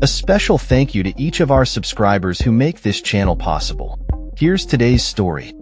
A special thank you to each of our subscribers who make this channel possible. Here's today's story.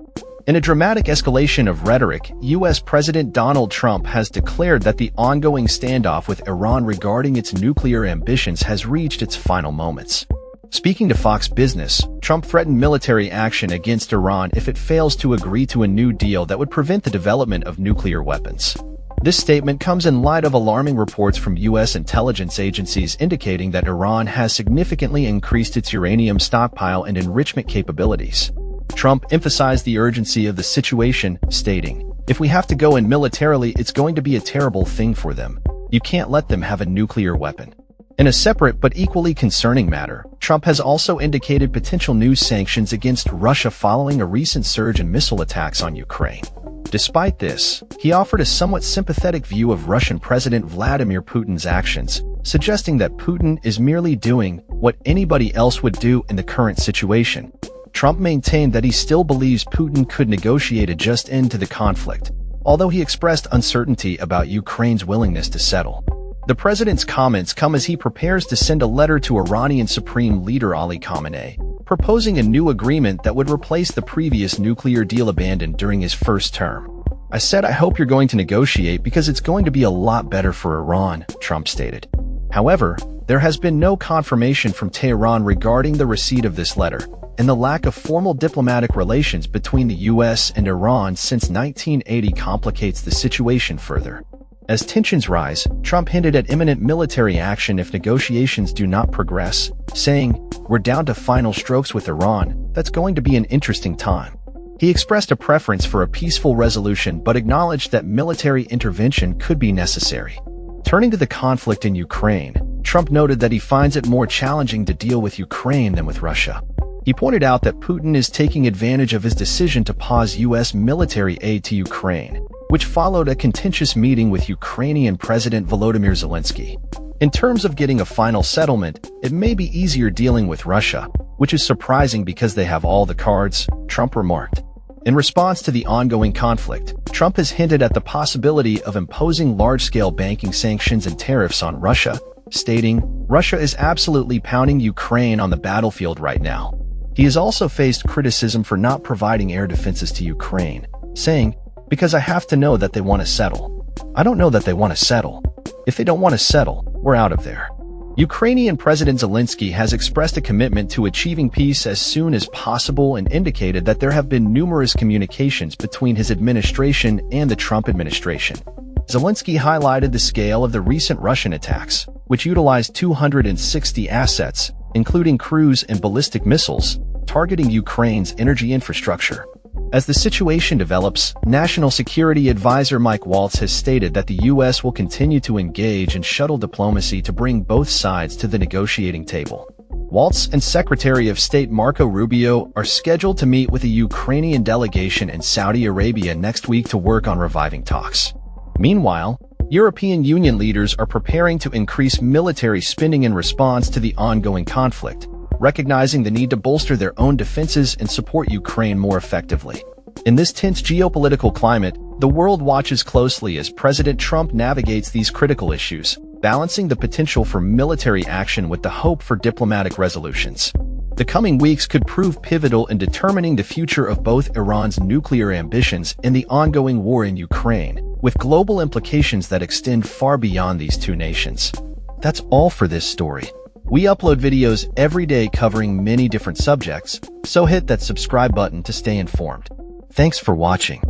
In a dramatic escalation of rhetoric, U.S. President Donald Trump has declared that the ongoing standoff with Iran regarding its nuclear ambitions has reached its final moments. Speaking to Fox Business, Trump threatened military action against Iran if it fails to agree to a new deal that would prevent the development of nuclear weapons. This statement comes in light of alarming reports from U.S. intelligence agencies indicating that Iran has significantly increased its uranium stockpile and enrichment capabilities. Trump emphasized the urgency of the situation, stating, "If we have to go in militarily, it's going to be a terrible thing for them. You can't let them have a nuclear weapon." In a separate but equally concerning matter, Trump has also indicated potential new sanctions against Russia following a recent surge in missile attacks on Ukraine. Despite this, he offered a somewhat sympathetic view of Russian President Vladimir Putin's actions, suggesting that Putin is merely doing what anybody else would do in the current situation. Trump maintained that he still believes Putin could negotiate a just end to the conflict, although he expressed uncertainty about Ukraine's willingness to settle. The president's comments come as he prepares to send a letter to Iranian Supreme Leader Ali Khamenei, proposing a new agreement that would replace the previous nuclear deal abandoned during his first term. "I said I hope you're going to negotiate because it's going to be a lot better for Iran," Trump stated. However, there has been no confirmation from Tehran regarding the receipt of this letter, and the lack of formal diplomatic relations between the U.S. and Iran since 1980 complicates the situation further. As tensions rise, Trump hinted at imminent military action if negotiations do not progress, saying, "We're down to final strokes with Iran. That's going to be an interesting time." He expressed a preference for a peaceful resolution but acknowledged that military intervention could be necessary. Turning to the conflict in Ukraine, Trump noted that he finds it more challenging to deal with Ukraine than with Russia. He pointed out that Putin is taking advantage of his decision to pause U.S. military aid to Ukraine, which followed a contentious meeting with Ukrainian President Volodymyr Zelensky. In terms of getting a final settlement, it may be easier dealing with Russia, which is surprising because they have all the cards, Trump remarked. In response to the ongoing conflict, Trump has hinted at the possibility of imposing large-scale banking sanctions and tariffs on Russia, stating, "Russia is absolutely pounding Ukraine on the battlefield right now." He has also faced criticism for not providing air defenses to Ukraine, saying, "Because I have to know that they want to settle. I don't know that they want to settle. If they don't want to settle, we're out of there." Ukrainian President Zelensky has expressed a commitment to achieving peace as soon as possible and indicated that there have been numerous communications between his administration and the Trump administration. Zelensky highlighted the scale of the recent Russian attacks, which utilized 260 assets, including cruise and ballistic missiles, targeting Ukraine's energy infrastructure. As the situation develops, National Security Advisor Mike Waltz has stated that the U.S. will continue to engage in shuttle diplomacy to bring both sides to the negotiating table. Waltz and Secretary of State Marco Rubio are scheduled to meet with a Ukrainian delegation in Saudi Arabia next week to work on reviving talks. Meanwhile, European Union leaders are preparing to increase military spending in response to the ongoing conflict, recognizing the need to bolster their own defenses and support Ukraine more effectively. In this tense geopolitical climate, the world watches closely as President Trump navigates these critical issues, balancing the potential for military action with the hope for diplomatic resolutions. The coming weeks could prove pivotal in determining the future of both Iran's nuclear ambitions and the ongoing war in Ukraine, with global implications that extend far beyond these two nations. That's all for this story. We upload videos every day covering many different subjects, so hit that subscribe button to stay informed. Thanks for watching.